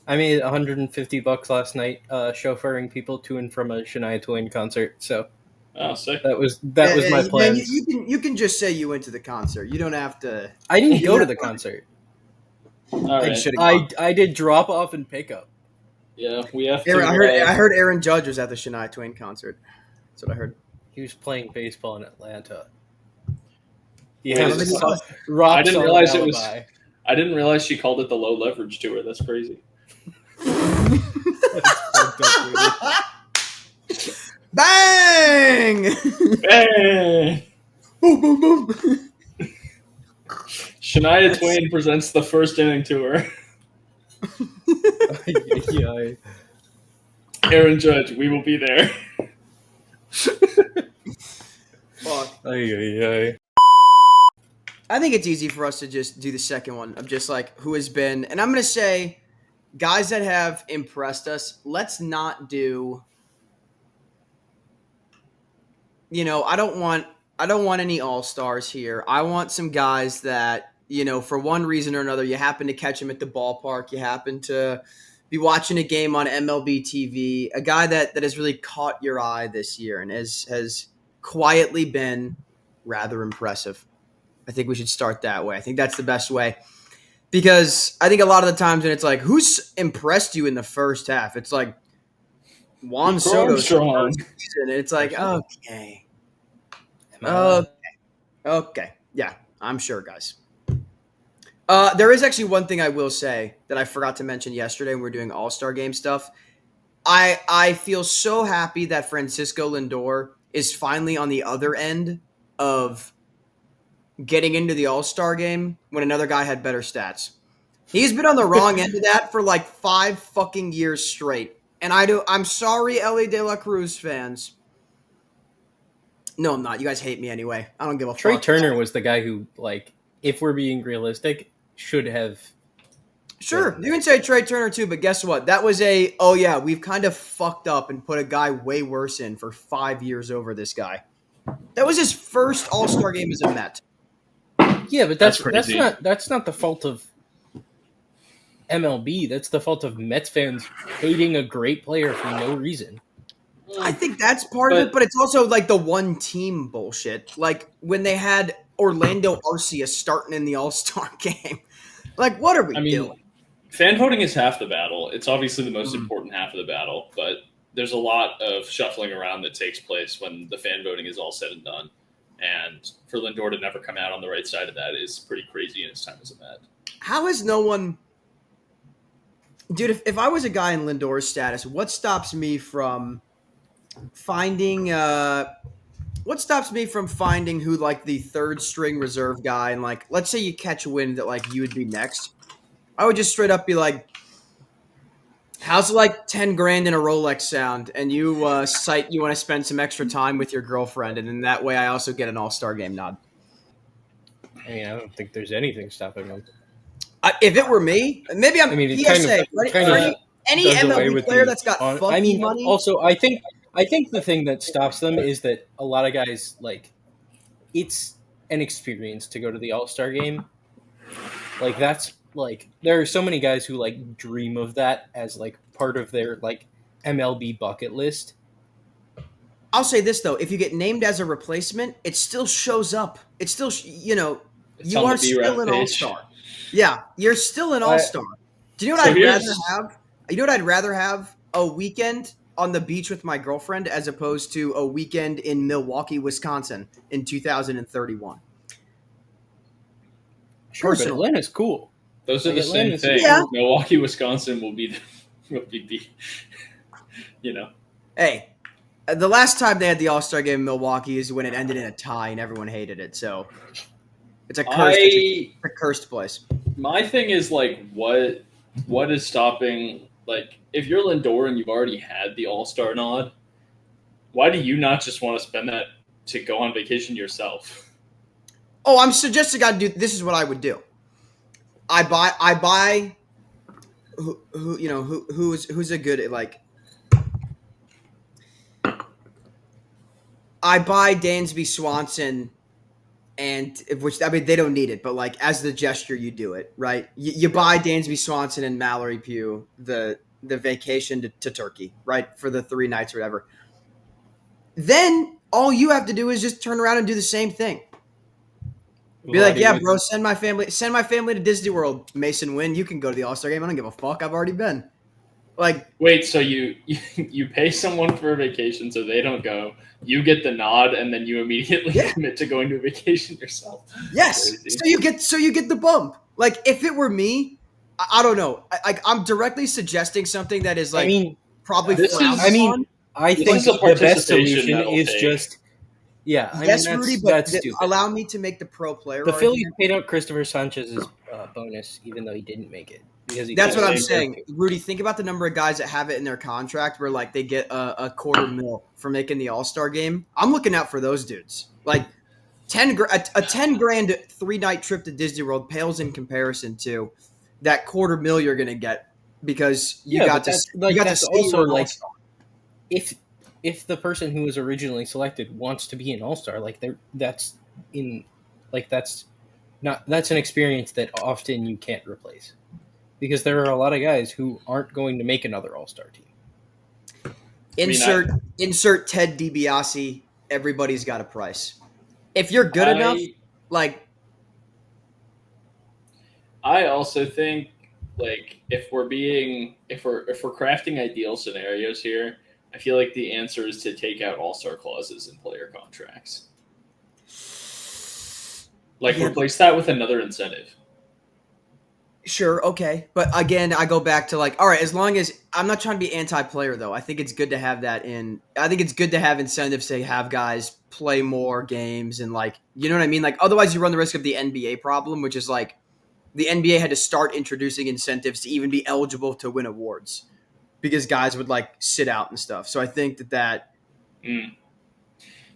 I made $150 last night, chauffeuring people to and from a Shania Twain concert. So Oh, sick. that was my Man, plans. you can just say you went to the concert. You don't have to. I didn't You go to have- the concert. All I right. should have. I did drop off and pick up. Yeah, we have to. Aaron, I heard Aaron Judge was at the Shania Twain concert. That's what I heard. He was playing baseball in Atlanta. He Wait, has is a it- rock I didn't solid realize it alibi. was. I didn't realize she called it the low leverage tour. That's crazy. That's fucked up, dude. Bang! Hey! Boom, boom, boom. Shania Twain presents the first inning tour. Yeah. Aaron Judge, we will be there. Fuck. Ay. I think it's easy for us to just do the second one of just like who has been, and I'm gonna say guys that have impressed us. Let's not do. I don't want any all-stars here. I want some guys that, for one reason or another, you happen to catch them at the ballpark, you happen to be watching a game on MLB TV, a guy that has really caught your eye this year and has quietly been rather impressive. I think we should start that way. I think that's the best way. Because I think a lot of the times when it's like, who's impressed you in the first half? It's like Juan Soto's Armstrong. first season. And it's like, okay. Uh, Okay. Yeah, I'm sure, guys. There is actually one thing I will say that I forgot to mention yesterday when we were doing All-Star Game stuff. I feel so happy that Francisco Lindor is finally on the other end of getting into the All-Star Game when another guy had better stats. He's been on the wrong end of that for like 5 fucking years straight. And I'm sorry, LA De La Cruz fans. No, I'm not. You guys hate me anyway. I don't give a Trey fuck. Turner was the guy who, like, if we're being realistic, should have. Sure, you can say Trey Turner too, but guess what? That was we've kind of fucked up and put a guy way worse in for 5 years over this guy. That was his first All-Star game as a Met. Yeah, but That's that's crazy. not the fault of MLB. That's the fault of Mets fans hating a great player for no reason. I think that's part of it, but it's also like the one team bullshit. Like when they had Orlando Arcia starting in the All-Star game. Like, what are we doing? Fan voting is half the battle. It's obviously the most important half of the battle, but there's a lot of shuffling around that takes place when the fan voting is all said and done. And for Lindor to never come out on the right side of that is pretty crazy in his time as a Met. How has no one... Dude, if I was a guy in Lindor's status, what stops me from finding who like the third string reserve guy, and like let's say you catch wind that like you would be next? I would just straight up be like, how's like 10 grand in a Rolex sound, and you cite you want to spend some extra time with your girlfriend, and then that way I also get an All-Star game nod. I mean, I don't think there's anything stopping him. If it were me, maybe I'm it PSA. Any does away MLB with player the that's got on- funky I mean, money. also, I think the thing that stops them is that a lot of guys, like, it's an experience to go to the All-Star game. Like, that's, like, there are so many guys who, like, dream of that as, like, part of their, like, MLB bucket list. I'll say this, though. If you get named as a replacement, it still shows up. It's still, It's you on are the B-Rep still an page. All-Star. Yeah, you're still an All-Star. Do you know what So I'd here's- rather have? You know what I'd rather have? A weekend on the beach with my girlfriend as opposed to a weekend in Milwaukee, Wisconsin in 2031. Sure, but Atlanta's cool. Those are Like, the same Atlanta's- thing. Yeah. Milwaukee, Wisconsin will be Hey, the last time they had the All-Star game in Milwaukee is when it ended in a tie and everyone hated it. So it's a cursed place. My thing is like what is stopping, like if you're Lindor and you've already had the All-Star nod, why do you not just want to spend that to go on vacation yourself? Oh, I'm suggesting I do. This is what I would do. I buy who's a good like. I buy Dansby Swanson and which I mean they don't need it, but like as the gesture you do it, right? You buy Dansby Swanson and Mallory Pugh the vacation to Turkey, right, for the 3 nights or whatever. Then all you have to do is just turn around and do the same thing. Be like, yeah, bro, send my family to Disney World. Mason Wynn, you can go to the All-Star game. I don't give a fuck. I've already been. Like, wait, so you pay someone for a vacation so they don't go. You get the nod, and then you immediately commit to going to a vacation yourself. Yes. So you get the bump. Like, if it were me, I don't know. I'm directly suggesting something that is like probably. I think the best solution is just. Yeah, yes, Rudy, but allow me to make the pro player. The Phillies paid out Christopher Sanchez's bonus, even though he didn't make it. Because that's what I'm saying, Rudy. Think about the number of guys that have it in their contract, where like they get a $250,000 for making the All-Star game. I'm looking out for those dudes. Like a $10,000 3-night trip to Disney World pales in comparison to that $250,000 you're gonna get because you got to. That's also like if the person who was originally selected wants to be an All-Star, like that's an experience that often you can't replace. Because there are a lot of guys who aren't going to make another All-Star team. Insert Ted DiBiase. Everybody's got a price. If you're good enough, like. I also think, like, if we're crafting ideal scenarios here, I feel like the answer is to take out all-star clauses in player contracts. Like, replace that with another incentive. Sure, okay. But again, I go back to like, all right, as long as I'm not trying to be anti-player though. I think it's good to have that I think it's good to have incentives to have guys play more games and like, you know what I mean? Like otherwise you run the risk of the NBA problem, which is like the NBA had to start introducing incentives to even be eligible to win awards because guys would like sit out and stuff. So I think that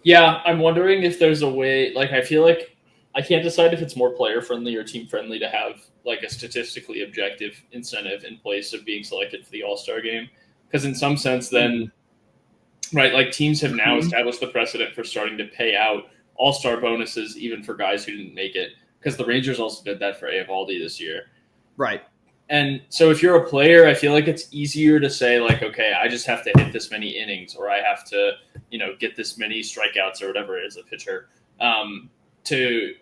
Yeah, I'm wondering if there's a way, like I feel like I can't decide if it's more player friendly or team friendly to have like a statistically objective incentive in place of being selected for the All-Star game. Because in some sense then, right, like teams have now established the precedent for starting to pay out All-Star bonuses even for guys who didn't make it. Because the Rangers also did that for Eovaldi this year. Right. And so if you're a player, I feel like it's easier to say like, okay, I just have to hit this many innings or I have to, get this many strikeouts or whatever it is, a pitcher, to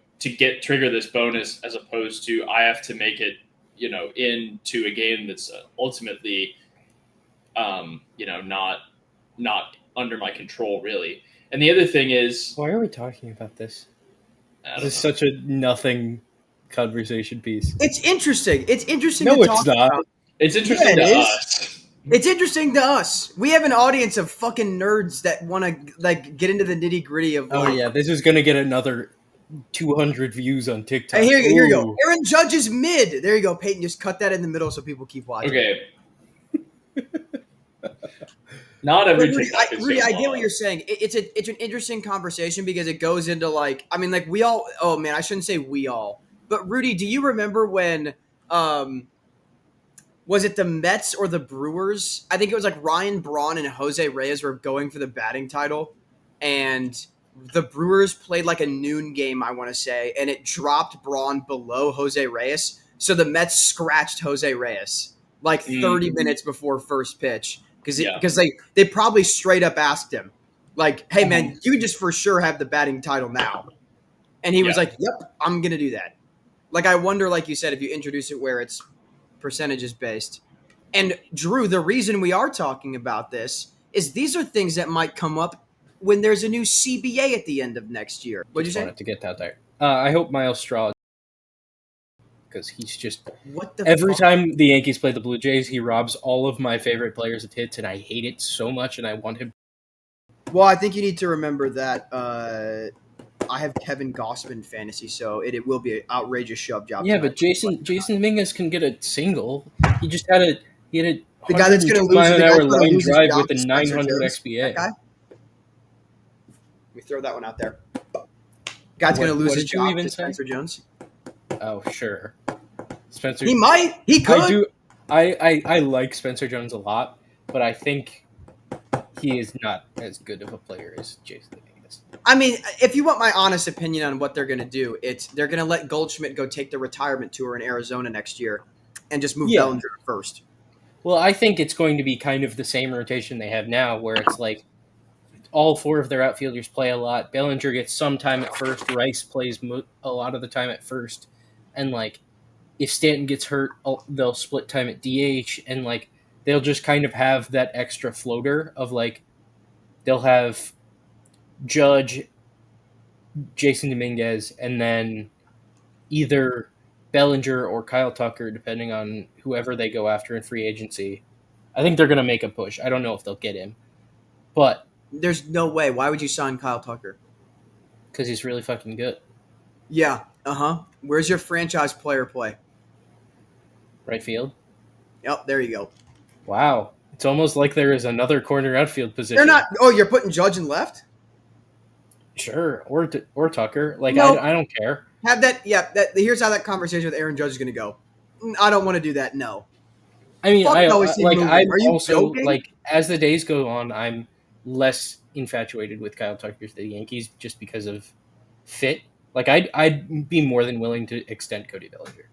trigger this bonus as opposed to I have to make it, into a game that's ultimately, not under my control really. And the other thing is, why are we talking about this? This is such a nothing conversation piece. It's interesting. It's interesting. No, to it's talk not. About. It's interesting to us. It's interesting to us. We have an audience of fucking nerds that want to like get into the nitty gritty of. Oh yeah, this is gonna get another 200 views on TikTok. Hey, here you go. Aaron Judge is mid. There you go, Peyton. Just cut that in the middle so people keep watching. Okay. Not every TikTok is Rudy, I get what you're saying. It's an interesting conversation because it goes into like, I mean, like we all. Oh man, I shouldn't say we all. But Rudy, do you remember when? Was it the Mets or the Brewers? I think it was like Ryan Braun and Jose Reyes were going for the batting title, and the Brewers played like a noon game, I want to say, and it dropped Braun below Jose Reyes. So the Mets scratched Jose Reyes like 30 minutes before first pitch because they probably straight up asked him, like, hey, man, you just for sure have the batting title now. And he was like, yep, I'm going to do that. Like, I wonder, like you said, if you introduce it where it's percentages based. And Drew, the reason we are talking about this is these are things that might come up when there's a new CBA at the end of next year. What'd you say? Wanted to get that there. I hope Miles Straw, because he's just every time the Yankees play the Blue Jays, he robs all of my favorite players of hits, and I hate it so much, and I want him. Well, I think you need to remember that I have Kevin Gausman fantasy, so it will be an outrageous shove job. Yeah, but Jason Dominguez can get a single. He had a the guy that's going to lose mile-an-hour line drive with a 900 XBA. Let me throw that one out there. Guy's going to lose his job to Spencer Jones. Oh, sure. Spencer. He might. He could. I like Spencer Jones a lot, but I think he is not as good of a player as Jason Dominguez. honest. I mean, if you want my honest opinion on what they're going to do, they're going to let Goldschmidt go take the retirement tour in Arizona next year and just move Bellinger to first. Well, I think it's going to be kind of the same rotation they have now, where it's like all four of their outfielders play a lot. Bellinger gets some time at first. Rice plays a lot of the time at first. And, like, if Stanton gets hurt, they'll split time at DH. And, like, they'll just kind of have that extra floater of, like, they'll have Judge, Jason Dominguez, and then either Bellinger or Kyle Tucker, depending on whoever they go after in free agency. I think they're going to make a push. I don't know if they'll get him. But there's no way. Why would you sign Kyle Tucker? Because he's really fucking good. Yeah. Where's your franchise player play? Right field. Yep. There you go. Wow. It's almost like there is another corner outfield position. They're not. Oh, you're putting Judge in left? Sure. Or Tucker. Like, no. I don't care. Have that. Yeah. Here's how that conversation with Aaron Judge is going to go. I don't want to do that. No. I mean, I'm also joking? like, as the days go on, I'm less infatuated with Kyle Tucker to the Yankees just because of fit. Like, I'd be more than willing to extend Cody Bellinger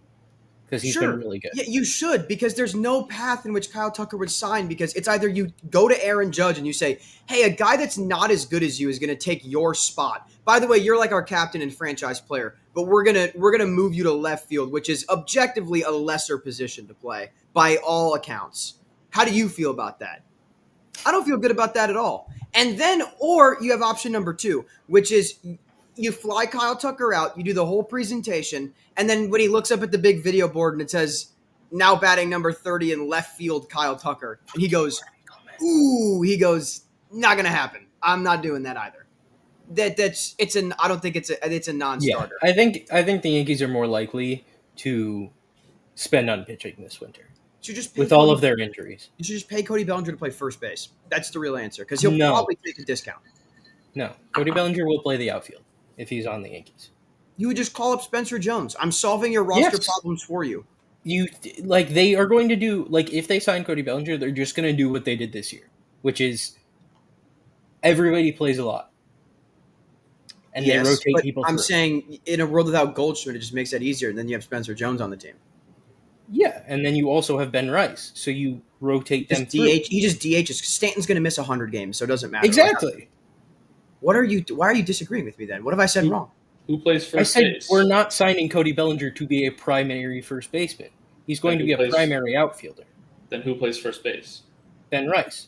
because he's been really good. Yeah, you should, because there's no path in which Kyle Tucker would sign, because it's either you go to Aaron Judge and you say, hey, a guy that's not as good as you is going to take your spot. By the way, you're like our captain and franchise player, but we're gonna move you to left field, which is objectively a lesser position to play by all accounts. How do you feel about that? I don't feel good about that at all. And then, or you have option number 2, which is you fly Kyle Tucker out, you do the whole presentation, and then when he looks up at the big video board and it says, now batting number 30 in left field, Kyle Tucker, and he goes, ooh, not going to happen. I'm not doing that either. I don't think it's a non-starter. Yeah, I think the Yankees are more likely to spend on pitching this winter. With all of their injuries. You should just pay Cody Bellinger to play first base. That's the real answer, because he'll probably take a discount. No, Cody Bellinger will play the outfield if he's on the Yankees. You would just call up Spencer Jones. I'm solving your roster problems for you. They are going to do, like, if they sign Cody Bellinger, they're just going to do what they did this year, which is everybody plays a lot. And they rotate people through. I'm saying, in a world without Goldschmidt, it just makes that easier, and then you have Spencer Jones on the team. Yeah, and then you also have Ben Rice, so you rotate them through. He just DHs. Stanton's going to miss 100 games, so it doesn't matter. Exactly. Why are you disagreeing with me then? What have I said wrong? Who plays first base? I said we're not signing Cody Bellinger to be a primary first baseman. He's going to be a primary outfielder. Then who plays first base? Ben Rice.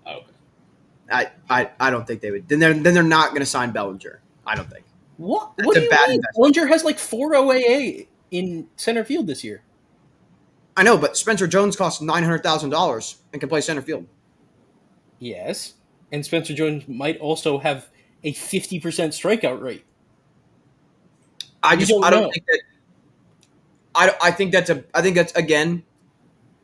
Oh, okay. I don't think they would. Then they're not going to sign Bellinger. I don't think. What do you mean? Bellinger has like 4 OAA in center field this year. I know, but Spencer Jones costs $900,000 and can play center field. Yes, and Spencer Jones might also have a 50% strikeout rate. I think that's again,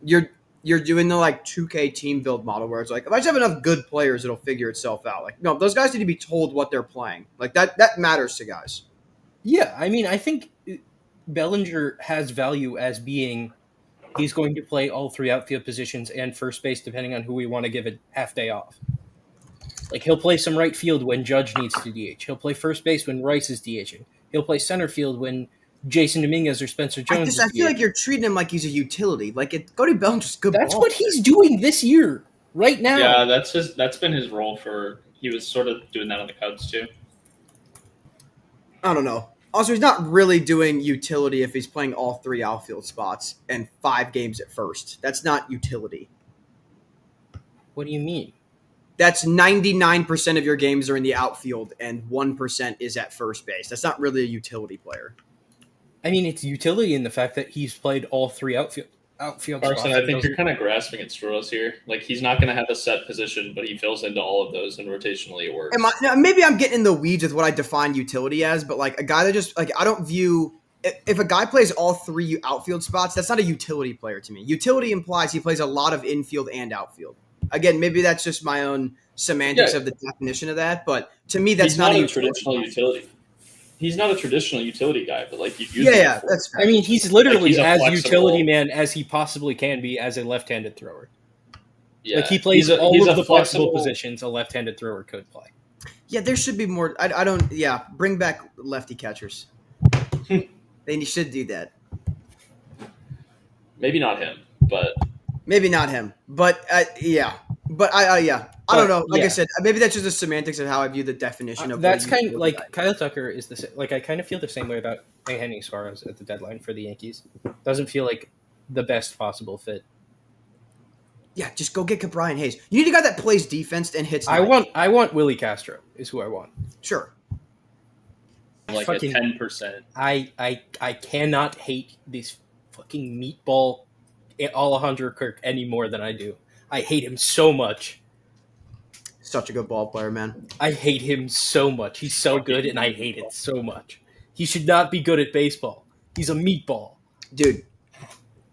you're doing the like 2K team build model where it's like, if I just have enough good players, it'll figure itself out. Like, no, those guys need to be told what they're playing. Like that matters to guys. Yeah, I mean, I think Bellinger has value as being. He's going to play all 3 outfield positions and first base, depending on who we want to give a half day off. Like, he'll play some right field when Judge needs to DH. He'll play first base when Rice is DHing. He'll play center field when Jason Dominguez or Spencer Jones is DHing. I feel like you're treating him like he's a utility. Like, Cody Bellinger's good. That's what he's doing this year, right now. Yeah, that's been his role for. He was sort of doing that on the Cubs too. I don't know. Also, he's not really doing utility if he's playing all 3 outfield spots and 5 games at first. That's not utility. What do you mean? That's 99% of your games are in the outfield and 1% is at first base. That's not really a utility player. I mean, it's utility in the fact that he's played all 3 outfield Carson, spots. I think you're kind of grasping at straws here. Like, he's not going to have a set position, but he fills into all of those, and rotationally it works. Maybe I'm getting in the weeds with what I define utility as, but like a guy that just like I don't view if a guy plays all 3 outfield spots, that's not a utility player to me. Utility implies he plays a lot of infield and outfield. Again, maybe that's just my own semantics of the definition of that, but to me, that's not a traditional utility. He's not a traditional utility guy, but like you use that's fair. I mean, he's literally as utility man as he possibly can be as a left-handed thrower. Yeah, like he plays all of the possible positions a left-handed thrower could play. Yeah, there should be more. I don't. Yeah, bring back lefty catchers. They should do that. Maybe not him, but Maybe not him, but yeah. But yeah. I don't But, know. Like I yeah. said, maybe that's just the semantics of how I view the definition of That's what kind of a like guy. Kyle Tucker is the like I kind of feel the same way about Eugenio Suarez at the deadline for the Yankees. Doesn't feel like the best possible fit. Yeah, just go get Brian Hayes. You need a guy that plays defense and hits. I want Willie Castro is who I want. Sure. like Fucking- at 10%. I cannot hate this fucking meatball Alejandro Kirk any more than I do. I hate him so much. Such a good ball player, man. I hate him so much. He's so good, and I hate it so much. He should not be good at baseball. He's a meatball. Dude,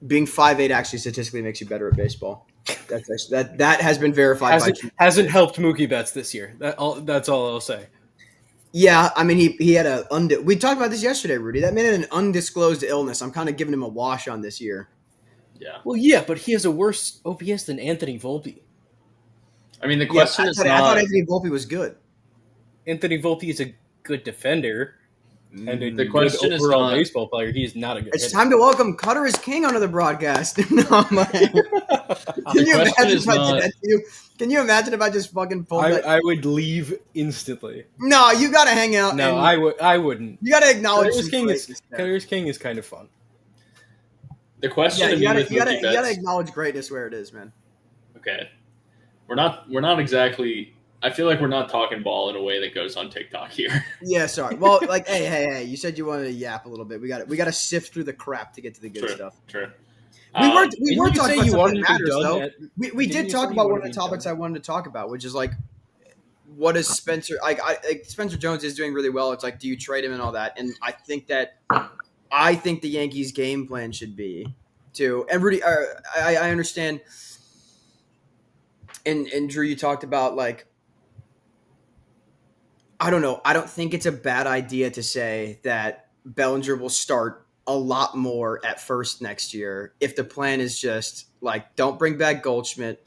being 5'8" actually statistically makes you better at baseball. That has been verified by Hasn't helped Mookie Betts this year. That's all I'll say. Yeah, I mean he had a we talked about this yesterday, Rudy. That man had an undisclosed illness. I'm kind of giving him a wash on this year. Yeah. Well, yeah, but he has a worse OPS than Anthony Volpe. I mean, the question is I not. thought Anthony Volpe was good. Anthony Volpe is a good defender and a The good question is overall not- baseball player. He is not a good It's hitter. time to welcome Cutter is King onto the broadcast. No, man. Can you question imagine is if I not- did that to you? Can you imagine if I just fucking pulled that? I would leave instantly. No, you got to hang out. No, I wouldn't. You got to acknowledge Cutter's some King greatness is there. Cutter's King is kind of fun. The question Yeah, to you me with got Mookie to Betts. acknowledge greatness where it is, man. Okay, we're not exactly. I feel like we're not talking ball in a way that goes on TikTok here. Yeah, sorry. Well, like, hey, you said you wanted to yap a little bit. We got to sift through the crap to get to the good True. stuff. True. We were Didn't talking you about say you something wanted that to be matters, done though. at- We Didn't did you talk say you about one wanted of to the be topics done? I wanted to talk about, which is like, what is Spencer? Like Spencer Jones is doing really well. It's like, do you trade him and all that? And I think the Yankees' game plan should be to. And Rudy, I understand. And Drew, you talked about like, I don't know. I don't think it's a bad idea to say that Bellinger will start a lot more at first next year if the plan is just like, don't bring back Goldschmidt,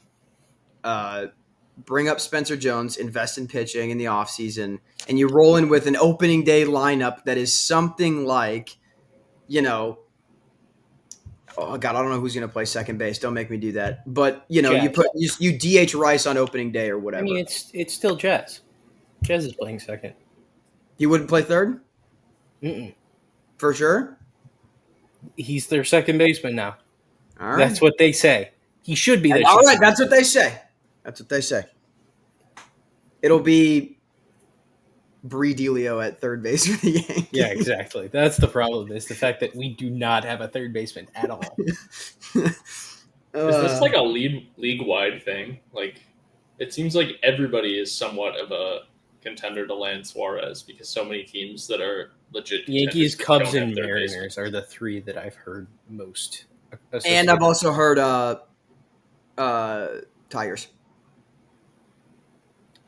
bring up Spencer Jones, invest in pitching in the offseason, and you roll in with an opening day lineup that is something like, oh God, I don't know who's going to play second base. Don't make me do that. But Jazz. you DH Rice on opening day or I whatever. mean, it's still Jazz. Jazz is playing second. He wouldn't play third Mm-mm. for sure. He's their second baseman now. All right. That's what they say. He should be their All second right, that's what they say. That's what they say. It'll be Bree Delio at third base for the Yankees. Yeah, exactly. That's the problem, is the fact that we do not have a third baseman at all. Is this like a league-wide thing? Like, it seems like everybody is somewhat of a contender to land Suarez because so many teams that are legit Yankees, contenders Cubs, don't and have third basemen. Mariners are the three that I've heard most. And I've also heard Tigers.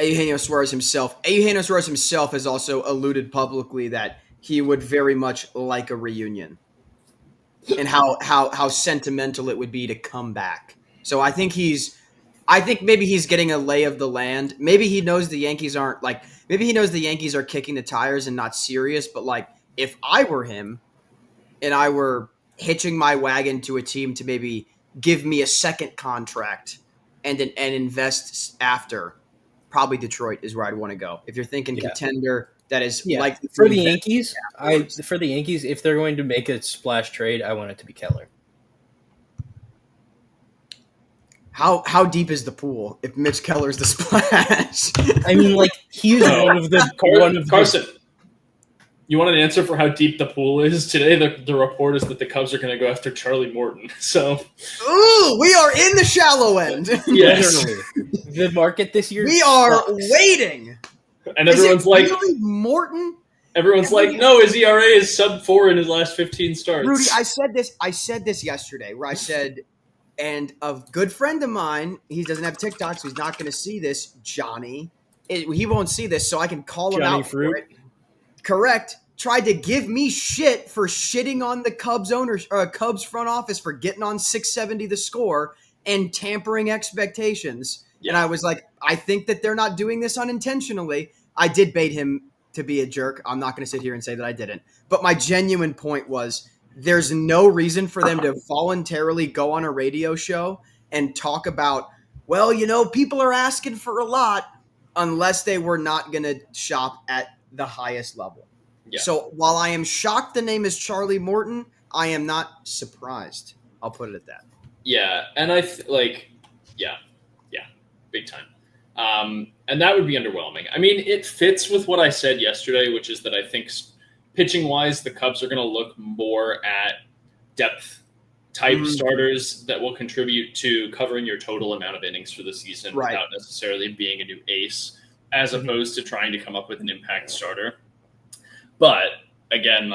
Eugenio Suarez himself has also alluded publicly that he would very much like a reunion and how sentimental it would be to come back. So I think maybe he's getting a lay of the land. Maybe he knows the Yankees aren't like, maybe he knows the Yankees are kicking the tires and not serious, but like if I were him and I were hitching my wagon to a team to maybe give me a second contract and invest after, probably Detroit is where I'd want to go. If you're thinking contender, that is likely for the Yankees. For the Yankees, if they're going to make a splash trade, I want it to be Keller. How deep is the pool if Mitch Keller's the splash? I mean, like he's one of the Carson. You want an answer for how deep the pool is? Today, the report is that the Cubs are going to go after Charlie Morton. So, ooh, we are in the shallow end. yes. The market this year. We are sucks. waiting. And everyone's like, really Morton? everyone's like, no, his ERA is sub 4 in his last 15 starts. Rudy, I said this yesterday where I said, and a good friend of mine, he doesn't have TikTok, so he's not going to see this, Johnny. He won't see this, so I can call him Johnny out Fruit? for it. Correct. Tried to give me shit for shitting on the Cubs front office for getting on 670 the score and tampering expectations. Yeah. And I was like, I think that they're not doing this unintentionally. I did bait him to be a jerk. I'm not going to sit here and say that I didn't. But my genuine point was there's no reason for them to voluntarily go on a radio show and talk about, well, people are asking for a lot unless they were not going to shop at the highest level. Yeah. So while I am shocked the name is Charlie Morton, I am not surprised. I'll put it at that. Yeah, and big time. And that would be underwhelming. I mean, it fits with what I said yesterday, which is that I think pitching-wise, the Cubs are going to look more at depth-type starters that will contribute to covering your total amount of innings for the season without necessarily being a new ace, as opposed to trying to come up with an impact starter. But, again,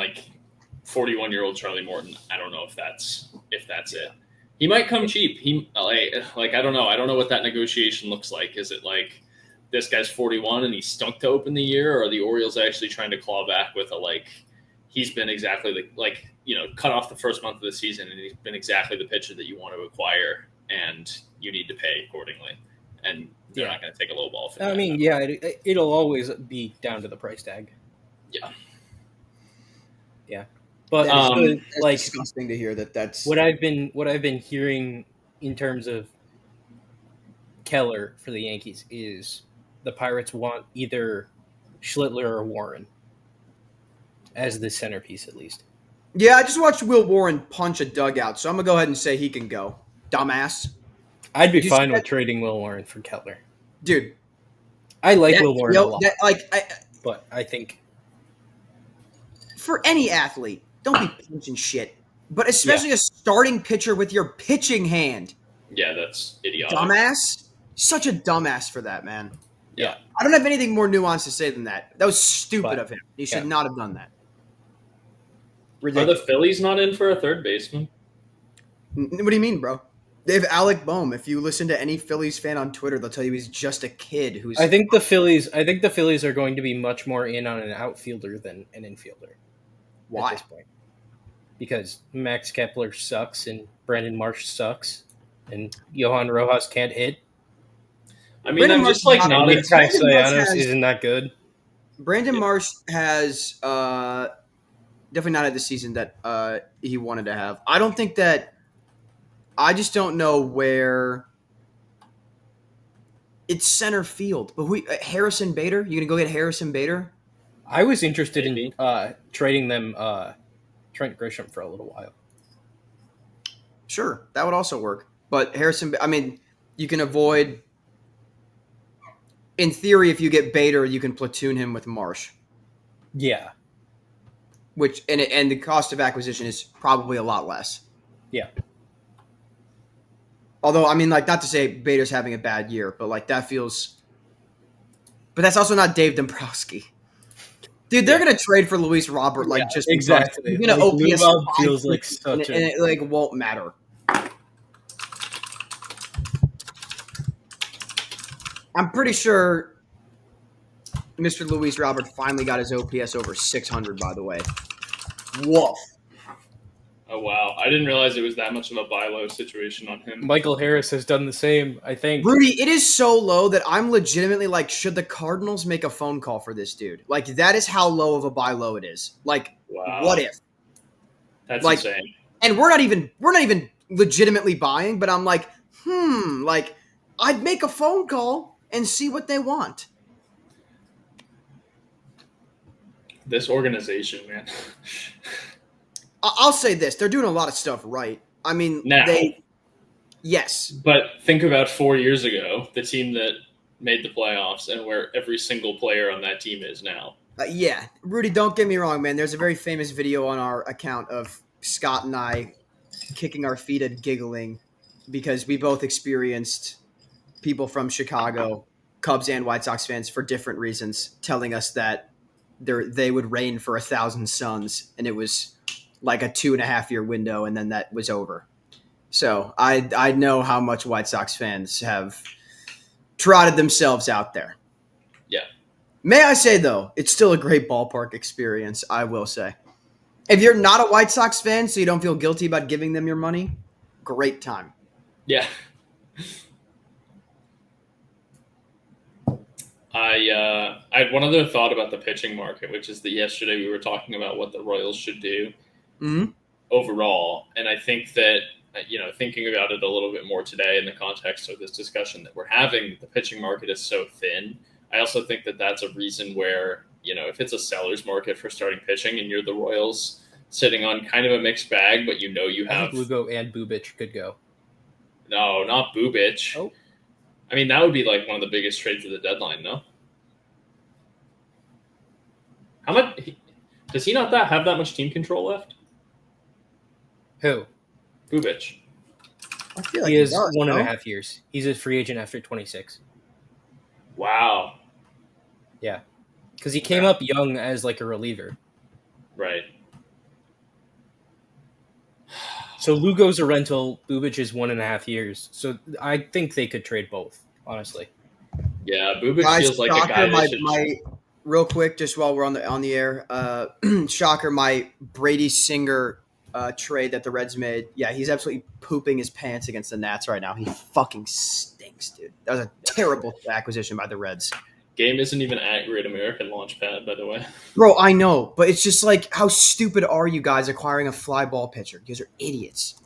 41-year-old Charlie Morton, I don't know if that's it. He might come cheap. I don't know. I don't know what that negotiation looks like. Is it this guy's 41 and he stunk to open the year, or are the Orioles actually trying to claw back with he's been exactly cut off the first month of the season and he's been exactly the pitcher that you want to acquire and you need to pay accordingly. And they're not going to take a low ball for that. I mean, yeah, it'll always be down to the price tag. Yeah. Yeah. But it's disgusting to hear that's what I've been hearing in terms of Keller for the Yankees is the Pirates want either Schlittler or Warren as the centerpiece, at least. Yeah, I just watched Will Warren punch a dugout, so I'm gonna go ahead and say he can go. Dumbass. I'd be fine with trading Will Warren for Keller, dude. I like Will Warren a lot, but I think for any athlete, don't be punching shit. But especially a starting pitcher with your pitching hand. Yeah, that's idiotic. Dumbass. Such a dumbass for that, man. Yeah. I don't have anything more nuanced to say than that. That was stupid of him. He should not have done that. Ridiculous. Are the Phillies not in for a third baseman? What do you mean, bro? They have Alec Boehm. If you listen to any Phillies fan on Twitter, they'll tell you he's just a kid who's. I think the Phillies are going to be much more in on an outfielder than an infielder. Why? At this point, because Max Kepler sucks and Brandon Marsh sucks and Johan Rojas can't hit. I mean, I'm just not. Castellanos isn't that good. Brandon Marsh has definitely not had the season that he wanted to have. I don't think that. I just don't know where. It's center field, but Harrison Bader. You gonna go get Harrison Bader? I was interested in trading them Trent Grisham for a little while. Sure, that would also work. But Harrison, I mean, you can avoid. In theory, if you get Bader, you can platoon him with Marsh. Yeah. Which and the cost of acquisition is probably a lot less. Yeah. Although, I mean, not to say Bader's having a bad year, but that feels. But that's also not Dave Dombrowski. Dude, they're gonna trade for Luis Robert, just exactly. You're gonna OPS feels like such and it won't matter. I'm pretty sure Mr. Luis Robert finally got his OPS over 600. By the way, woof. Oh wow! I didn't realize it was that much of a buy low situation on him. Michael Harris has done the same, I think. Rudy, it is so low that I'm legitimately should the Cardinals make a phone call for this dude? That is how low of a buy low it is. Wow. What if? That's insane. And we're not even legitimately buying, but I'm I'd make a phone call and see what they want. This organization, man. I'll say this. They're doing a lot of stuff right. I mean, yes. But think about 4 years ago, the team that made the playoffs and where every single player on that team is now. Yeah. Rudy, don't get me wrong, man. There's a very famous video on our account of Scott and I kicking our feet and giggling because we both experienced people from Chicago, Cubs and White Sox fans for different reasons, telling us that they would reign for 1,000 suns, and it was a 2.5 year window, and then that was over. So I know how much White Sox fans have trotted themselves out there. Yeah. May I say, though, it's still a great ballpark experience, I will say. If you're not a White Sox fan, so you don't feel guilty about giving them your money, great time. Yeah. I had one other thought about the pitching market, which is that yesterday we were talking about what the Royals should do Mm-hmm. overall, and I think that thinking about it a little bit more today in the context of this discussion that we're having, the pitching market is so thin. I also think that that's a reason where if it's a seller's market for starting pitching and you're the Royals sitting on kind of a mixed bag, but you I have think Lugo and Bubic could go. no, not Bubic. Oh. I mean, that would be like one of the biggest trades of the deadline, no? How much does he not have that much team control left? Who? Bubic. I feel like He is does, 1.5 years. He's a free agent after 26. Wow. Yeah, because he came up young as like a reliever. Right. So Lugo's a rental. Bubic is 1.5 years. So I think they could trade both. Honestly. Yeah, Bubic Guys, feels like shocker, a guy that my real quick, just while we're on the air, shocker, my Brady Singer trade that the Reds made. Yeah, he's absolutely pooping his pants against the Nats right now. He fucking stinks, dude. That was a terrible acquisition by the Reds. Game isn't even at Great American Launchpad, by the way. Bro, I know, but it's just like, how stupid are you guys acquiring a fly ball pitcher? You guys are idiots.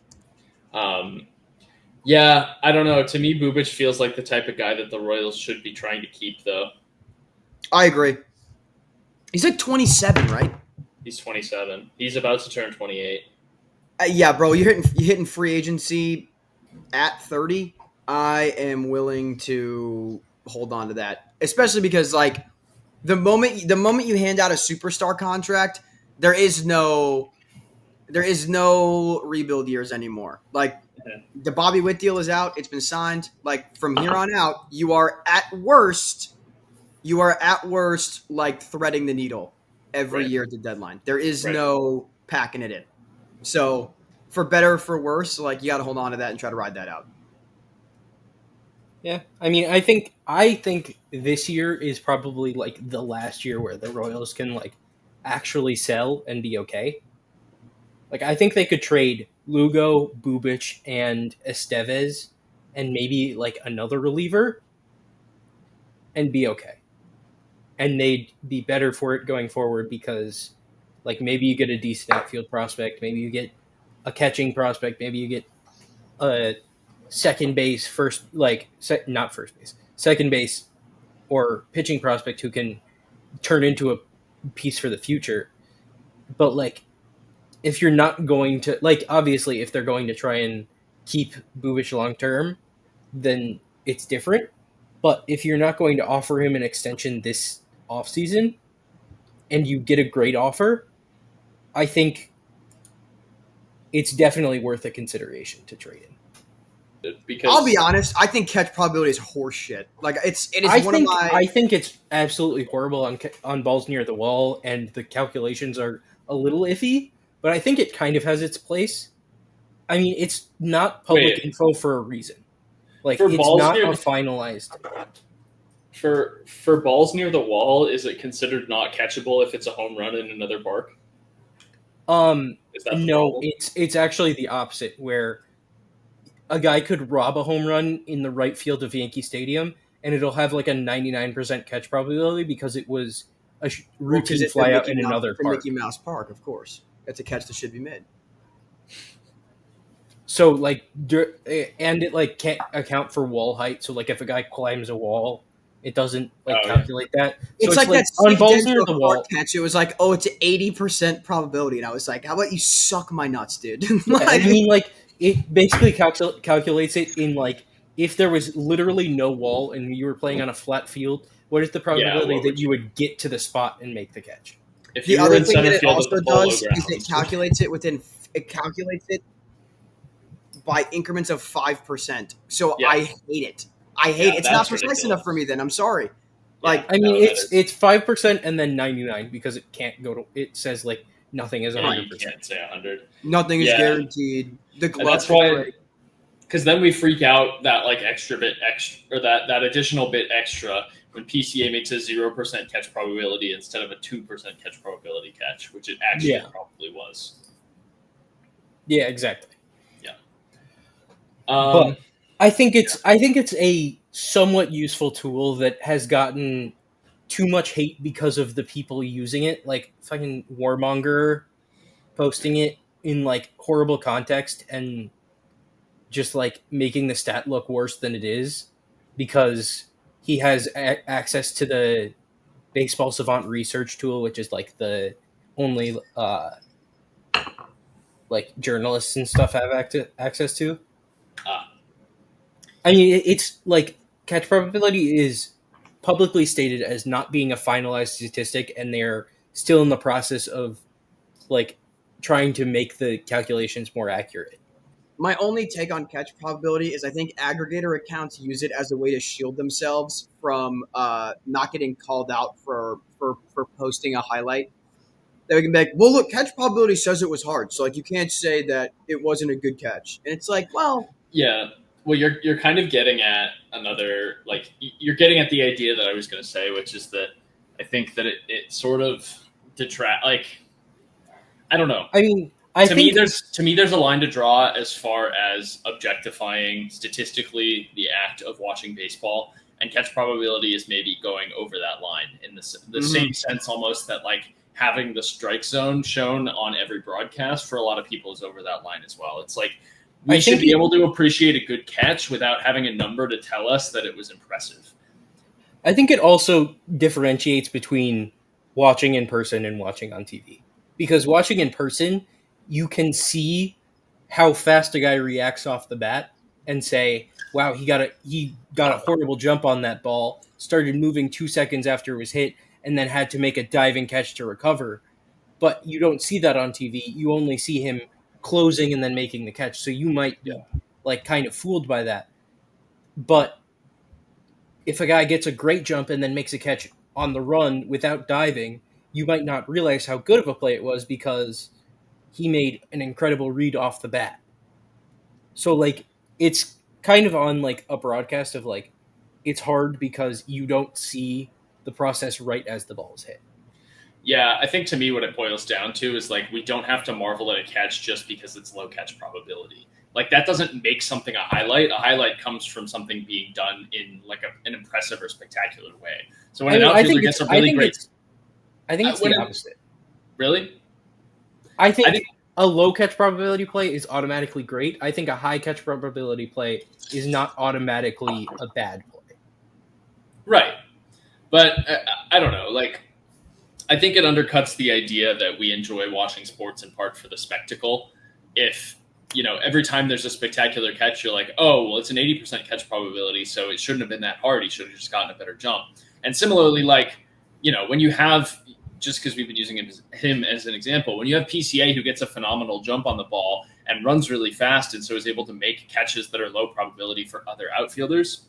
Yeah, I don't know. To me, Bubic feels like the type of guy that the Royals should be trying to keep, though. I agree. He's like 27, right? He's 27. He's about to turn 28. Yeah, bro, you're hitting free agency at 30. I am willing to hold on to that, especially because like the moment you hand out a superstar contract, there is no rebuild years anymore. Like the Bobby Witt deal is out; it's been signed. Like from here on out, you are at worst like threading the needle every year at the deadline. There is no packing it in. So for better or for worse, like you got to hold on to that and try to ride that out. Yeah, I mean, I think this year is probably like the last year where the Royals can like actually sell and be okay. Like I think they could trade Lugo, Bubic, and Estevez, and maybe like another reliever, and be okay. And they'd be better for it going forward because, like, maybe you get a decent outfield prospect, maybe you get a catching prospect, maybe you get a second base, second base or pitching prospect who can turn into a piece for the future. But like, if you're not going to obviously, if they're going to try and keep Bubic long term, then it's different. But if you're not going to offer him an extension this offseason and you get a great offer, I think it's definitely worth a consideration to trade him. Because I'll be honest, I think catch probability is horseshit. Like it is I think it's absolutely horrible on balls near the wall, and the calculations are a little iffy. But I think it kind of has its place. I mean, it's not public info for a reason. Like it's not a finalized. For balls near the wall, is it considered not catchable if it's a home run in another park? No, it's actually the opposite, where a guy could rob a home run in the right field of Yankee Stadium, and it'll have like a 99% catch probability because it was a routine flyout in another park. Mickey Mouse Park, of course. That's a catch that should be made. So like, and it like can't account for wall height. So like, if a guy climbs a wall, it doesn't calculate that. So it's like that on balls near the wall catch. It was like, oh, it's an 80% probability, and I was like, how about you suck my nuts, dude? I mean, like it basically calculates it in like, if there was literally no wall and you were playing on a flat field, what is the probability that you would get to the spot and make the catch? If the other thing that it also does is it calculates it by increments of 5%. So I hate it. It's not precise enough for me. Then I'm sorry. Like I mean, it's 5% and then 99 because it can't go to. It says like nothing is 100%. You can't say 100. Nothing is guaranteed. That's why. Because then we freak out that like extra or that additional bit extra when PCA makes a 0% catch probability instead of a 2% catch probability catch, which it actually probably was. Yeah, exactly. Yeah. But I think it's a somewhat useful tool that has gotten too much hate because of the people using it, like fucking Warmonger posting it in like horrible context and just like making the stat look worse than it is because he has access to the baseball savant research tool, which is like the only like journalists and stuff have access to. Ah. I mean, it's like catch probability is publicly stated as not being a finalized statistic, and they're still in the process of like trying to make the calculations more accurate. My only take on catch probability is I think aggregator accounts use it as a way to shield themselves from not getting called out for posting a highlight. They can be like, well, look, catch probability says it was hard, so like you can't say that it wasn't a good catch. And it's like, well, Yeah. Well, you're kind of getting at another, like, you're getting at the idea that I was going to say, which is that I think that it sort of detract, like, I don't know. I mean, I think To me there's a line to draw as far as objectifying statistically the act of watching baseball, and catch probability is maybe going over that line in the same sense almost that like having the strike zone shown on every broadcast for a lot of people is over that line as well. It's like we should be able to appreciate a good catch without having a number to tell us that it was impressive. I think it also differentiates between watching in person and watching on TV. Because watching in person, you can see how fast a guy reacts off the bat and say, wow, he got a horrible jump on that ball, started moving 2 seconds after it was hit, and then had to make a diving catch to recover. But you don't see that on TV. You only see him closing and then making the catch. So you might be like kind of fooled by that. But if a guy gets a great jump and then makes a catch on the run without diving, you might not realize how good of a play it was because he made an incredible read off the bat. So like it's kind of on like a broadcast of like it's hard because you don't see the process right as the ball is hit. Yeah, I think to me what it boils down to is like we don't have to marvel at a catch just because it's low catch probability. Like that doesn't make something a highlight. A highlight comes from something being done in like an impressive or spectacular way. So when an outfielder gets a really great, I think it's the opposite. Really? I think a low catch probability play is automatically great. I think a high catch probability play is not automatically a bad play. Right. But I don't know. Like, I think it undercuts the idea that we enjoy watching sports in part for the spectacle. If, you know, every time there's a spectacular catch, you're like, oh, well, it's an 80% catch probability, so it shouldn't have been that hard. He should have just gotten a better jump. And similarly, like, you know, when you have, just because we've been using him as an example, when you have PCA who gets a phenomenal jump on the ball and runs really fast and so is able to make catches that are low probability for other outfielders,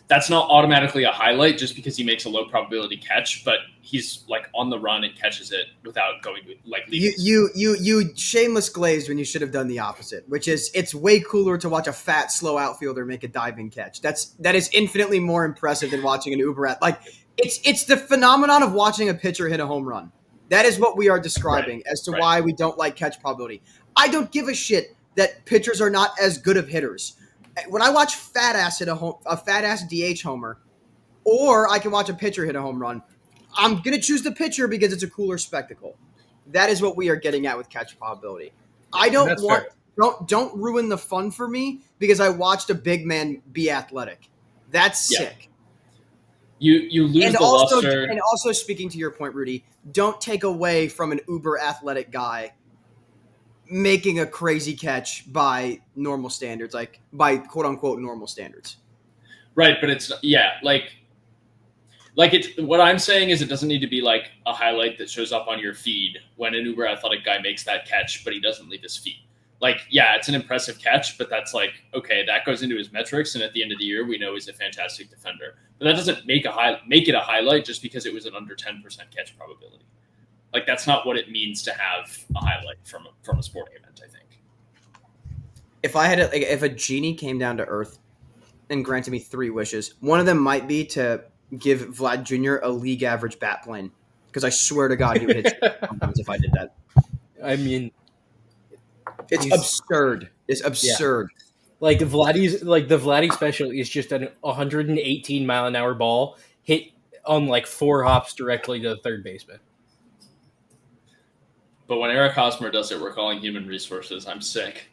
that's not automatically a highlight just because he makes a low probability catch, but he's like on the run and catches it without going to like you shameless glazed when you should have done the opposite, which is it's way cooler to watch a fat slow outfielder make a diving catch. That is infinitely more impressive than watching an uber at like it's the phenomenon of watching a pitcher hit a home run. That is what we are describing as to why we don't like catch probability. I don't give a shit that pitchers are not as good of hitters. When I watch fat ass hit a fat ass DH homer, or I can watch a pitcher hit a home run, I'm gonna choose the pitcher because it's a cooler spectacle. That is what we are getting at with catch probability. I don't don't ruin the fun for me because I watched a big man be athletic. That's sick. You lose the luster. And also speaking to your point, Rudy, don't take away from an uber athletic guy making a crazy catch by normal standards, like by quote unquote normal standards. Right, but it's like it's what I'm saying is it doesn't need to be like a highlight that shows up on your feed when an uber athletic guy makes that catch, but he doesn't leave his feet. Like, yeah, it's an impressive catch, but that's like, okay, that goes into his metrics, and at the end of the year, we know he's a fantastic defender. But that doesn't make it a highlight just because it was an under 10% catch probability. Like, that's not what it means to have a highlight from a sporting event, I think. If a genie came down to Earth and granted me 3 wishes, one of them might be to give Vlad Jr. a league average bat plane, because I swear to God he would hit if I did that. I mean, it's absurd. It's absurd. Like the Vladdy special is just an 118-mile-an-hour ball hit on like 4 hops directly to the third baseman. But when Eric Hosmer does it, we're calling human resources. I'm sick.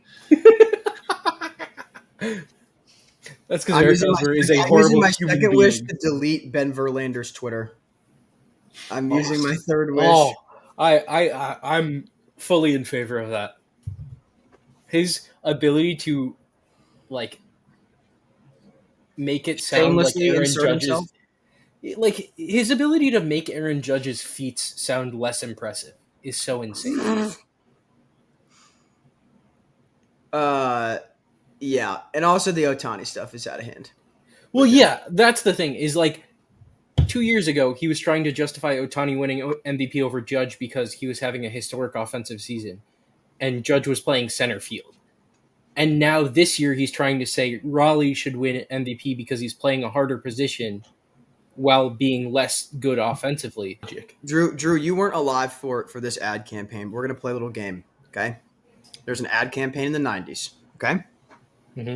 That's because Eric Hosmer is a horrible my human second being. wish to delete Ben Verlander's Twitter. I'm using my third wish. Oh, I'm fully in favor of that. His ability to like make it sound like Shamelessly Aaron insert himself. Judge's, like his ability to make Aaron Judge's feats sound less impressive is so insane. Yeah, and also the Ohtani stuff is out of hand. Well, yeah, that's the thing. Is like 2 years ago, he was trying to justify Ohtani winning MVP over Judge because he was having a historic offensive season, and Judge was playing center field. And now this year, he's trying to say Raleigh should win MVP because he's playing a harder position while being less good offensively. Drew, you weren't alive for this ad campaign. We're gonna play a little game, okay? There's an ad campaign in the '90s, okay? Mhm.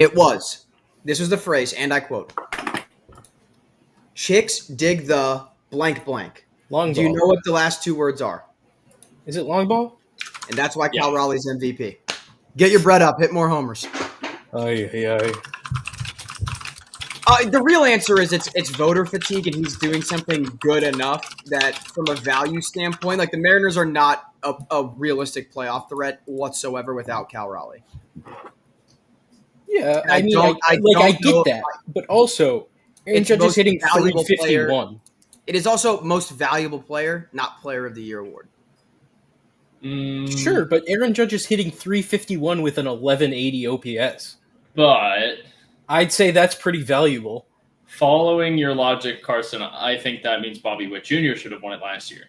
This was the phrase, and I quote: "Chicks dig the blank blank." Long Do you ball. know what the last two words are? Is it long ball? And that's why Cal Raleigh's MVP. Get your bread up, hit more homers. Aye. The real answer is it's voter fatigue, and he's doing something good enough that, from a value standpoint, like the Mariners are not a realistic playoff threat whatsoever without Cal Raleigh. Yeah, I mean, don't I know get that, but also Aaron It's Judge is most hitting valuable 351. It is also most valuable player, not player of the year award. Sure, but Aaron Judge is hitting 351 with an 1180 OPS. But I'd say that's pretty valuable. following your logic, Carson, I think that means Bobby Witt Jr. should have won it last year.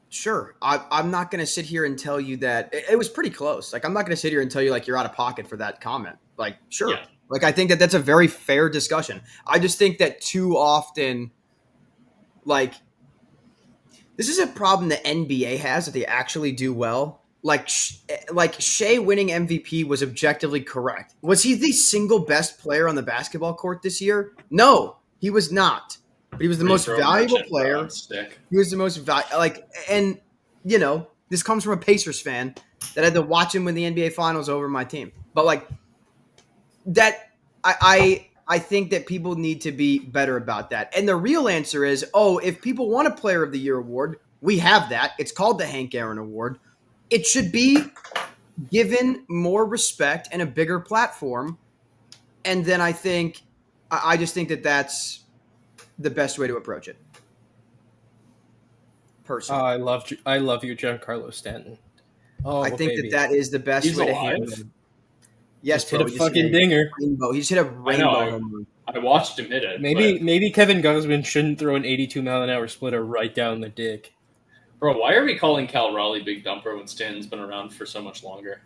Sure. I'm not going to sit here and tell you that it was pretty close. Like, I'm not going to sit here and tell you like you're out of pocket for that comment. Like, sure. Yeah. Like, I think that that's a very fair discussion. I just think that too often, like, this is a problem the NBA has that they actually do well. Like Shea winning MVP was objectively correct. Was he the single best player on the basketball court this year? No, he was not. But he was the most valuable player. He was the most and you know, this comes from a Pacers fan that had to watch him win the NBA Finals over my team. But like that, I think that people need to be better about that. And the real answer is, if people want a Player of the Year award, we have that. It's called the Hank Aaron Award. It should be given more respect and a bigger platform. And then I just think that that's the best way to approach it. Personally, I love you, Giancarlo Stanton. Oh, I think that is the best way to handle it. Yes, just hit a fucking dinger. He just hit a rainbow home run. I watched him hit it. Maybe Kevin Gausman shouldn't throw an 82-mile-an-hour splitter right down the dick. Bro, why are we calling Cal Raleigh Big Dumper when Stanton's been around for so much longer?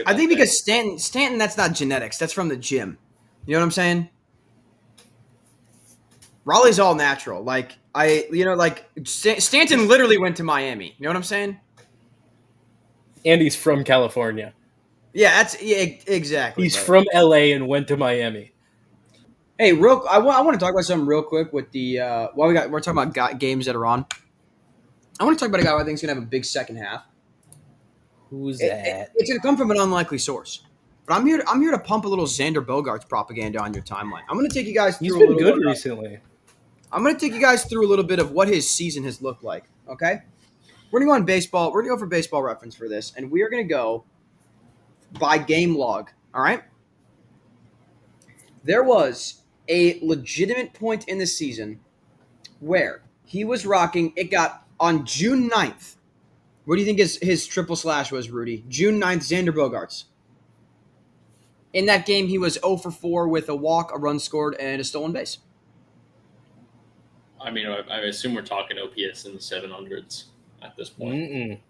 I think because Stanton, that's not genetics. That's from the gym. You know what I'm saying? Raleigh's all natural. Stanton literally went to Miami. You know what I'm saying? And he's from California. Yeah, exactly. He's from LA and went to Miami. Hey, I want to talk about something real quick with the we're talking about games that are on. I want to talk about a guy who I think is going to have a big second half. Who's that? It's going to come from an unlikely source. But I'm here to pump a little Xander Bogaerts propaganda on your timeline. I'm going to take you guys through He's a been little good recently. I'm going to take you guys through a little bit of what his season has looked like, okay? We're going to go on baseball. We're going to go for baseball reference for this, and we are going to go by game log, all right? There was a legitimate point in the season where he was rocking. It got on June 9th. What do you think his triple slash was, Rudy? June 9th, Xander Bogaerts. In that game, he was 0 for 4 with a walk, a run scored, and a stolen base. I mean, I assume we're talking OPS in the 700s at this point.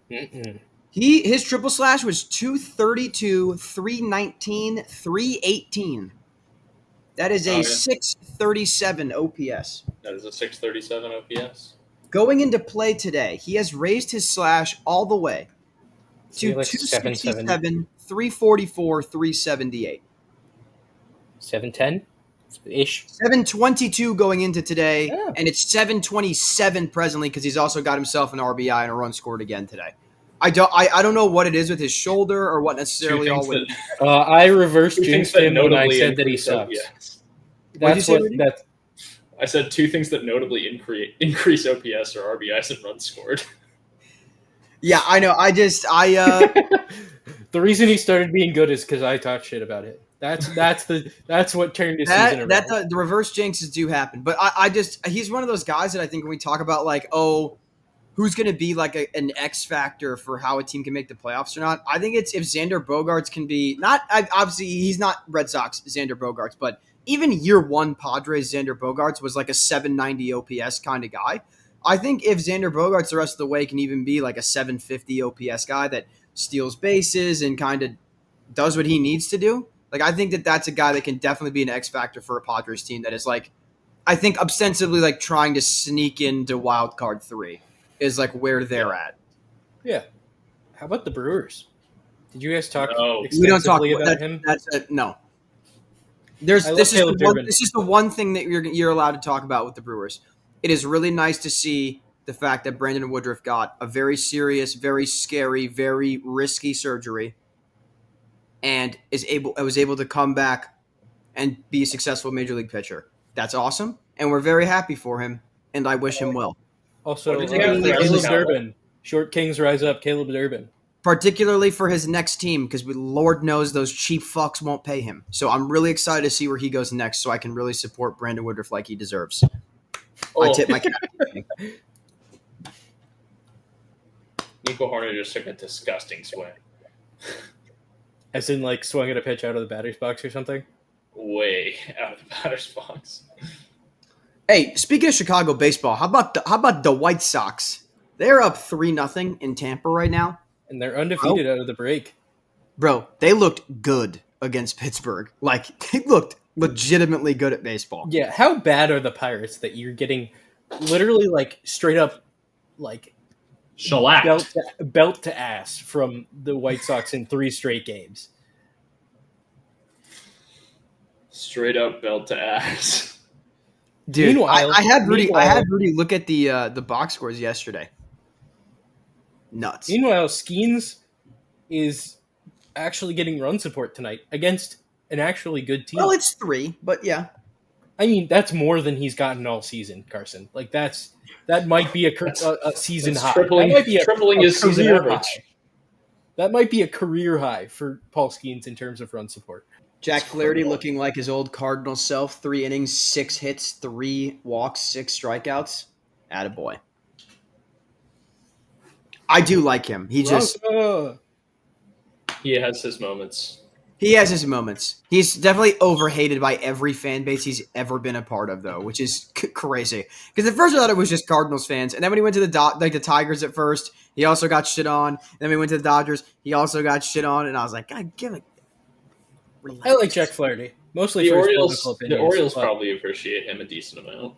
His triple slash was 232, 319, 318. That is a 637 OPS. That is a 637 OPS. Going into play today, he has raised his slash all the way to 267, 344, 378. 710 ish. 722 going into today, Yeah. and it's 727 presently because he's also got himself an RBI and a run scored again today. I don't know what it is with his shoulder or what necessarily all with. I reverse Two things jinxed that him when I notably said that he increase sucks. OPS. What'd you say, Rudy? That's I said two things that notably increase OPS or RBIs and runs scored. Yeah, I know. the reason he started being good is because I talked shit about it. That's what turned his season around. The reverse jinxes do happen, but he's one of those guys that I think when we talk about like, oh, who's going to be like an X factor for how a team can make the playoffs or not, I think it's if Xander Bogaerts can be obviously he's not Red Sox Xander Bogaerts, but even year one Padres Xander Bogaerts was like a 790 OPS kind of guy. I think if Xander Bogaerts the rest of the way can even be like a 750 OPS guy that steals bases and kind of does what he needs to do, like I think that's a guy that can definitely be an X factor for a Padres team that is like, I think ostensibly like trying to sneak into wild card 3 is like where they're at. Yeah. How about the Brewers? Did you guys talk No. extensively about him? No. This This is the one thing that you're allowed to talk about with the Brewers. It is really nice to see the fact that Brandon Woodruff got a very serious, very scary, very risky surgery, and was able to come back and be a successful major league pitcher. That's awesome, and we're very happy for him, and I wish him well. Also, What did you have for Caleb us? Durbin. Short Kings rise up. Caleb Durbin. Particularly for his next team, because Lord knows those cheap fucks won't pay him. So I'm really excited to see where he goes next, so I can really support Brandon Woodruff like he deserves. I tip my cap. Nico Horner just took a disgusting swing. As in, like, swung at a pitch out of the batter's box or something? Way out of the batter's box. Hey, speaking of Chicago baseball, how about the White Sox? They're up 3-0 in Tampa right now. And they're undefeated out of the break. Bro, they looked good against Pittsburgh. Like, they looked legitimately good at baseball. Yeah, how bad are the Pirates that you're getting literally, like, straight up, like, Shellacked. belt to ass from the White Sox in 3 straight games? Straight up belt to ass. Dude, Meanwhile- I had Rudy look at the box scores yesterday. Nuts. Meanwhile, Skeens is actually getting run support tonight against an actually good team. Well, it's 3, but yeah. I mean, that's more than he's gotten all season, Carson. Like, that might be a season high. Tripling, That might be tripling his season career average. high. That might be a career high for Paul Skeens in terms of run support. Jack Flaherty looking like his old Cardinal self. 3 innings, 6 hits, 3 walks, 6 strikeouts. Attaboy. I do like him. He has his moments. He has his moments. He's definitely overhated by every fan base he's ever been a part of, though, which is crazy. Because at first I thought it was just Cardinals fans, and then when he went to the Tigers at first, he also got shit on. And then when he went to the Dodgers, he also got shit on, and I was like, God, give it. Relax. I like Jack Flaherty. Mostly The for his Orioles, political the opinions, Orioles but- probably appreciate him a decent amount.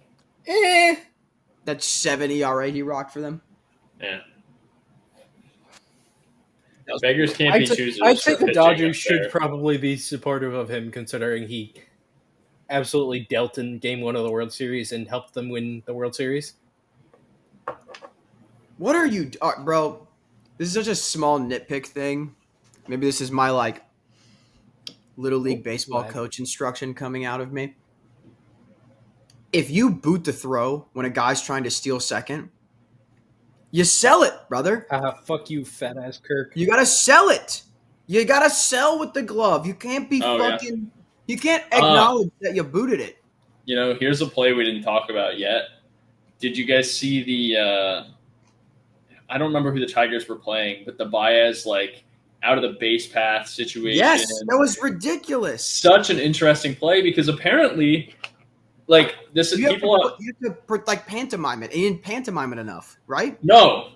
That 7 ERA he rocked for them. Yeah. Beggars can't be choosers. I'd say for the pitching Dodgers up should there. probably be supportive of him, considering he absolutely dealt in Game 1 of the World Series and helped them win the World Series. What are you, bro? This is such a small nitpick thing. Maybe this is my like little league baseball live. coach instruction coming out of me. If you boot the throw when a guy's trying to steal second, you sell it, brother. Fuck you, fat ass Kirk. You gotta sell it. You gotta sell with the glove. You can't be Oh, yeah. fucking. You can't acknowledge that you booted it. You know, here's a play we didn't talk about yet. Did you guys see the? I don't remember who the Tigers were playing, but the Baez like out of the base path situation. Yes, that was ridiculous. Such an interesting play because apparently, like this is You have people. to like pantomime it. And you didn't pantomime it enough, right? No,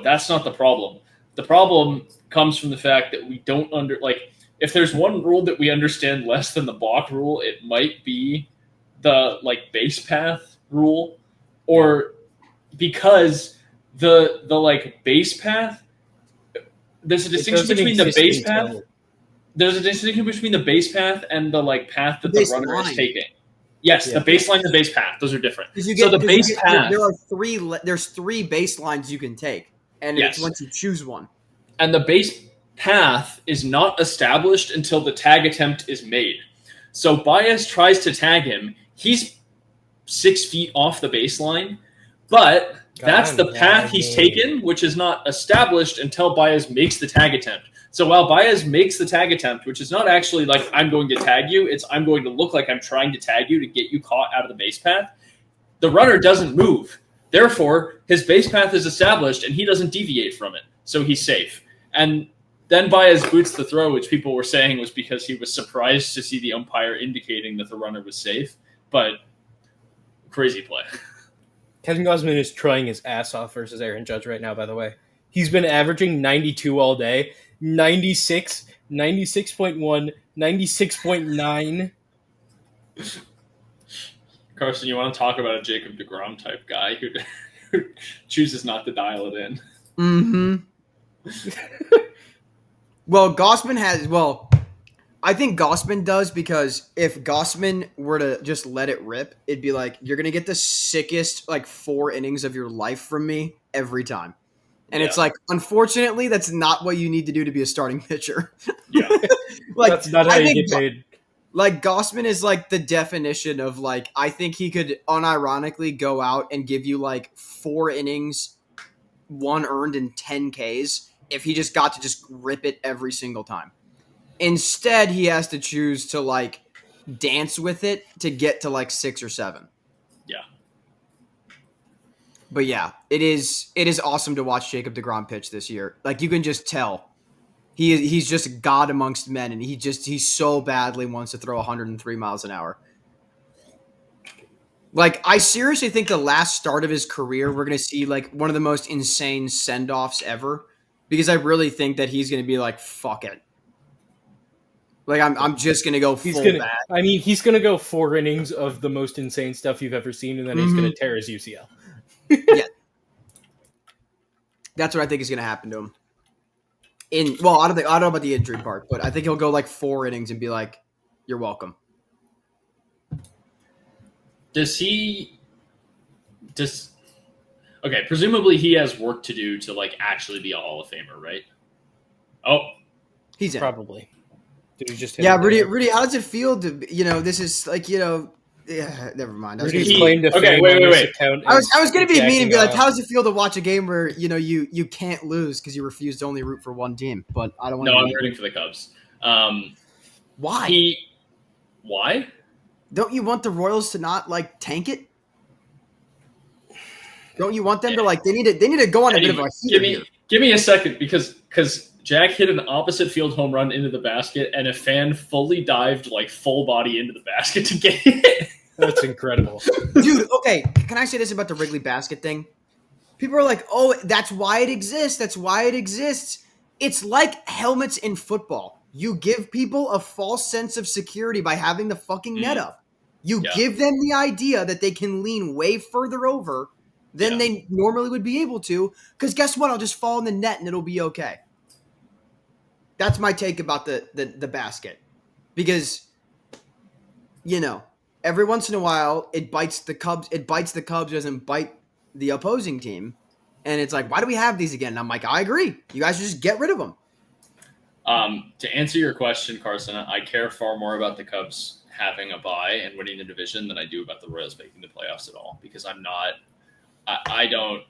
that's not the problem. The problem comes from the fact that we don't if there's one rule that we understand less than the balk rule, it might be the like base path rule, or because the like base path, there's a It distinction doesn't between the exist base path. until- There's a distinction between the base path and the path that the runner is baseline. taking. Yes, Yeah. the baseline and the base path. Those are different. 'Cause you So get- the 'cause you base get- path. There are there's three baselines you can take, and Yes. it's once you choose one. And the base path is not established until the tag attempt is made. So Baez tries to tag him. He's 6 feet off the baseline, but that's the path he's taken, which is not established until Baez makes the tag attempt. So while Baez makes the tag attempt, which is not actually like I'm going to tag you, it's I'm going to look like I'm trying to tag you to get you caught out of the base path, the runner doesn't move. Therefore, his base path is established and he doesn't deviate from it. So he's safe. And then Baez boots the throw, which people were saying was because he was surprised to see the umpire indicating that the runner was safe. But crazy play. Kevin Gausman is trying his ass off versus Aaron Judge right now, by the way. He's been averaging 92 all day, 96, 96.1, 96.9. Carson, you want to talk about a Jacob deGrom type guy who chooses not to dial it in? Mm-hmm. Well, Gausman has. Well, I think Gausman does, because if Gausman were to just let it rip, it'd be like, you're gonna get the sickest 4 innings of your life from me every time. And it's like, unfortunately, that's not what you need to do to be a starting pitcher. Yeah. That's not how I you think get paid. Gausman is the definition of I think he could unironically go out and give you 4 innings, 1 earned and 10 Ks if he just got to just rip it every single time. Instead, he has to choose to dance with it to get to 6 or 7. Yeah. But yeah, it is awesome to watch Jacob deGrom pitch this year. You can just tell he's just a god amongst men, and he so badly wants to throw 103 miles an hour. I seriously think the last start of his career, we're gonna see one of the most insane send-offs ever, because I really think that he's gonna be fuck it. I'm just gonna go full bat. I mean, he's gonna go 4 innings of the most insane stuff you've ever seen, and then he's gonna tear his UCL. Yeah, that's what I think is gonna happen to him. I don't know about the injury part, but I think he'll go 4 innings and be like, "You're welcome." Okay, presumably he has work to do to actually be a Hall of Famer, right? Oh, He's in. Probably. Did he just hit Yeah, it Rudy. there? Rudy, how does it feel to this is yeah, never mind. Rudy's He- claim to okay, fame wait, on wait, this wait. account I was is gonna be mean and be like, jacking how off. does it feel to watch a game where you can't lose because you refuse to only root for one team? But I don't want no, to. I'm rooting for the Cubs. Why? Why? Don't you want the Royals to not tank it? Don't you want them to they need to go on a bit of a heater here. Give me a second because Jack hit an opposite field home run into the basket, and a fan fully dived full body into the basket to get it. That's incredible. Dude, okay, can I say this about the Wrigley basket thing? People are like, oh, that's why it exists. That's why it exists. It's like helmets in football. You give people a false sense of security by having the fucking net up. You give them the idea that they can lean way further over than they normally would be able to, because guess what? I'll just fall in the net and it'll be okay. That's my take about the basket. Because, every once in a while, it bites the Cubs. It bites the Cubs, doesn't bite the opposing team. And it's like, why do we have these again? And I'm like, I agree. You guys should just get rid of them. To answer your question, Carson, I care far more about the Cubs having a bye and winning the division than I do about the Royals making the playoffs at all. Because I'm not – I don't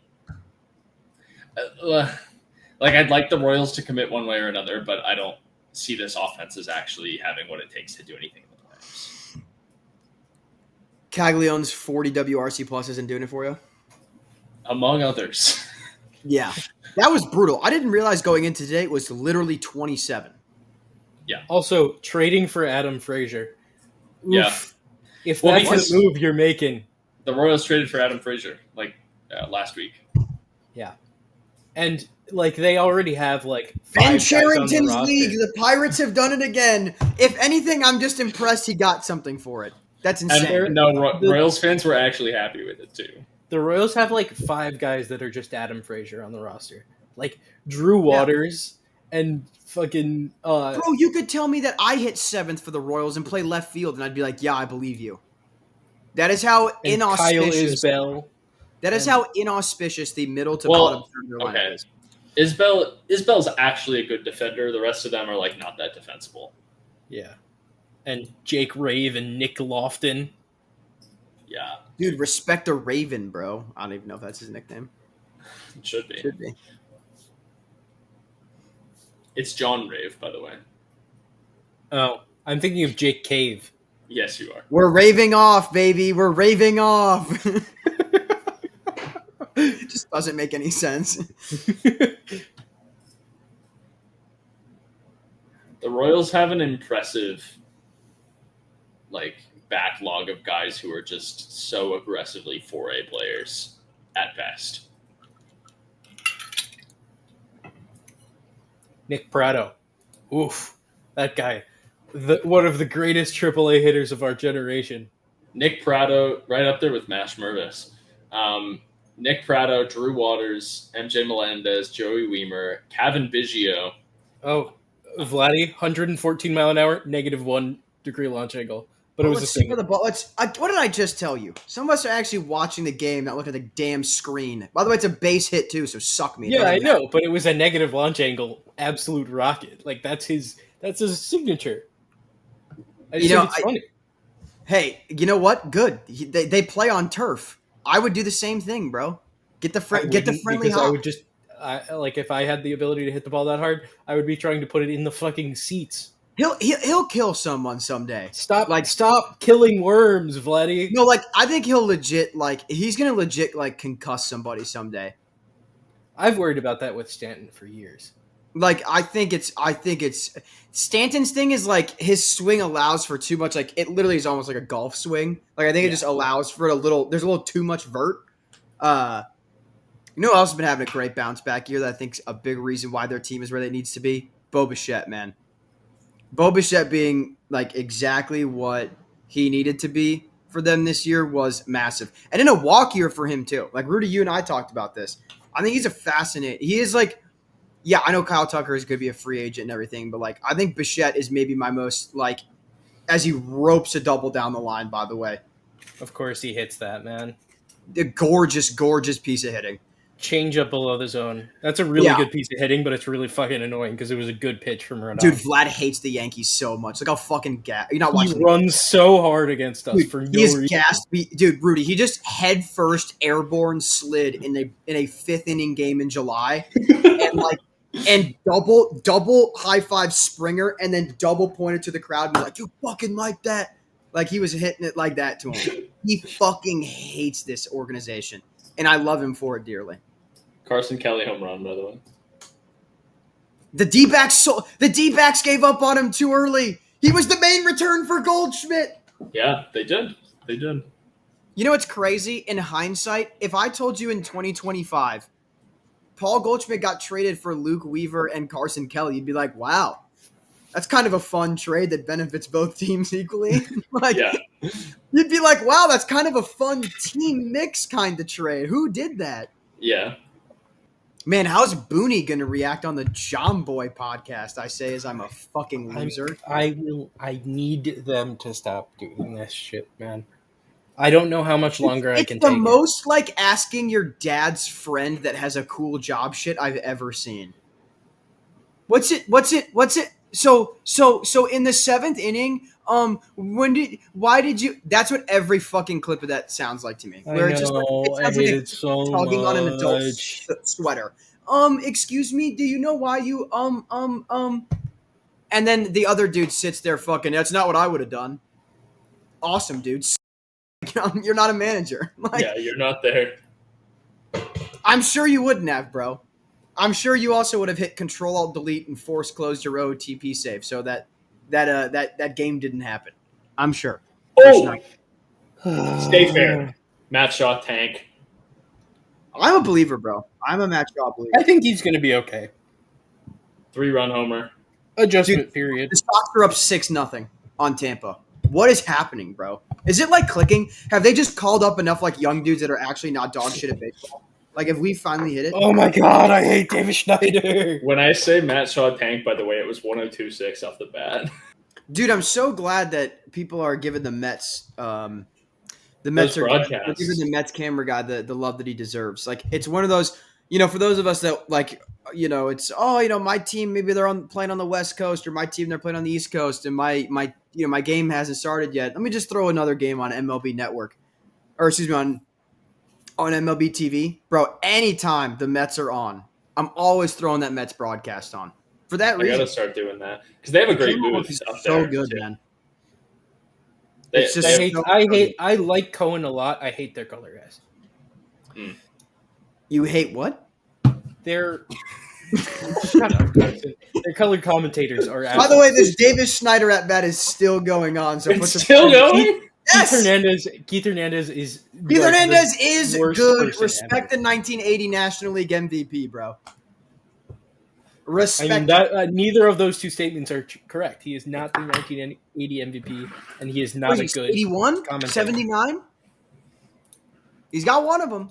I'd like the Royals to commit one way or another, but I don't see this offense as actually having what it takes to do anything in the playoffs. Caglione's 40 WRC plus isn't doing it for you? Among others. Yeah. That was brutal. I didn't realize going into today it was literally 27. Yeah. Also, trading for Adam Frazier. Oof. Yeah. If that's the move you're making. The Royals traded for Adam Frazier last week. Yeah. And they already have 5 Ben guys on the Cherington's roster. league. The Pirates have done it again. If anything, I'm just impressed he got something for it. That's insane. And Royals fans were actually happy with it too. The Royals have 5 guys that are just Adam Frazier on the roster. Drew Waters and fucking Bro, you could tell me that I hit 7th for the Royals and play left field, and I'd be like, yeah, I believe you. That is how and Kyle inauspicious. Isbell. That is how inauspicious the middle to Well, bottom third of their lineup is. Isbell's actually a good defender. The rest of them are like not that defensible. Yeah. And Jake Rave and Nick Lofton. Yeah. Dude, respect a Raven, bro. I don't even know if that's his nickname. It should be. Should be. It's John Rave, by the way. Oh, I'm thinking of Jake Cave. Yes, you are. We're raving off, baby. We're raving off. It just doesn't make any sense. The Royals have an impressive backlog of guys who are just so aggressively 4A players at best. Nick Prado. Oof. That guy. One of the greatest AAA hitters of our generation. Nick Prado, right up there with Mash Mervis. Nick Prado, Drew Waters, MJ Melendez, Joey Weimer, Kevin Biggio. Oh, Vladdy, 114 mile an hour, -1 degree launch angle. But it was a single. What did I just tell you? Some of us are actually watching the game, not looking at the damn screen. By the way, it's a base hit too, so suck me. Yeah, I know, but it was a negative launch angle, absolute rocket. Like that's his signature. It's funny. Hey, you know what? Good. They play on turf. I would do the same thing, bro. Get the friendly hop. I would just if I had the ability to hit the ball that hard, I would be trying to put it in the fucking seats. He'll kill someone someday. Stop killing worms, Vladdy. No, I think he's gonna legit concuss somebody someday. I've worried about that with Stanton for years. I think it's Stanton's thing is his swing allows for too much. It literally is almost like a golf swing. I think it just allows for there's a little too much vert. You know who else has been having a great bounce back year that I think's a big reason why their team is where they needs to be? Bo Bichette, man. Bo Bichette being exactly what he needed to be for them this year was massive. And in a walk year for him too. Rudy, you and I talked about this. I think he's he is yeah, I know Kyle Tucker is going to be a free agent and everything, but I think Bichette is maybe my most as he ropes a double down the line, by the way. Of course he hits that, man. A gorgeous, gorgeous piece of hitting. Change up below the zone. That's a really good piece of hitting, but it's really fucking annoying because it was a good pitch from Rodon. Dude, Vlad hates the Yankees so much. Look how fucking you're not watching. He runs so hard against us for no reason. Gassed. Dude, Rudy, he just head first airborne slid in a 5th inning game in July, and double high five Springer, and then double pointed to the crowd and be like, "You fucking like that?" He was hitting it like that to him. He fucking hates this organization, and I love him for it dearly. Carson Kelly home run, by the way. The D-backs gave up on him too early. He was the main return for Goldschmidt. Yeah, they did. They did. You know what's crazy? In hindsight, if I told you in 2025, Paul Goldschmidt got traded for Luke Weaver and Carson Kelly, you'd be like, wow, that's kind of a fun trade that benefits both teams equally. Yeah. You'd be like, wow, that's kind of a fun team mix kind of trade. Who did that? Yeah. Man, how's Booney going to react on the John Boy podcast? I say as I'm a fucking loser. I need them to stop doing this shit, man. I don't know how much longer I can take it. It's the most asking your dad's friend that has a cool job shit I've ever seen. What's it? So in the 7th inning, why did you? That's what every fucking clip of that sounds like to me. Where it sounds like it so tugging much. on an adult sweater. Excuse me, do you know why you And then the other dude sits there fucking. That's not what I would have done. Awesome, dude. You're not a manager. Yeah, you're not there. I'm sure you wouldn't have, bro. I'm sure you also would have hit Control-Alt-Delete and force closed your OTP save so that game didn't happen. I'm sure. Oh! Stay fair. Matt Shaw tank. I'm a believer, bro. I'm a Matt Shaw believer. I think he's going to be okay. 3-run homer. Adjustment period. The Sox are up 6-0 on Tampa. What is happening, bro? Is it clicking? Have they just called up enough young dudes that are actually not dog shit at baseball? Like if we finally hit it. Oh my god, I hate David Schneider. When I say Matt Shaw tanked, by the way, it was 102.6 off the bat. Dude, I'm so glad that people are giving the Mets the Mets are broadcasts. giving the Mets camera guy the love that he deserves. Like it's one of those, for those of us that like, it's my team maybe they're playing on the West Coast or my team they're playing on the East Coast and my game hasn't started yet. Let me just throw another game on MLB Network, or excuse me on MLB TV, bro. Anytime the Mets are on, I'm always throwing that Mets broadcast on for that I reason. gotta start doing that because they have a great Camera booth work is up so there. good, too. man. They- It's just they- I like Cohen a lot. I hate their color guys. You hate what? They're shut up. Carson. Their color commentators are. By the way, this Davis Schneider at bat is still going on. So It's still going. Yes! Keith Hernandez is. Keith like, Hernandez the is worst good. person Respect the 1980 National League MVP, bro. Respect. I mean that neither of those two statements are correct. He is not the 1980 MVP, and he is not a good 81, commentator. 79. He's got one of them.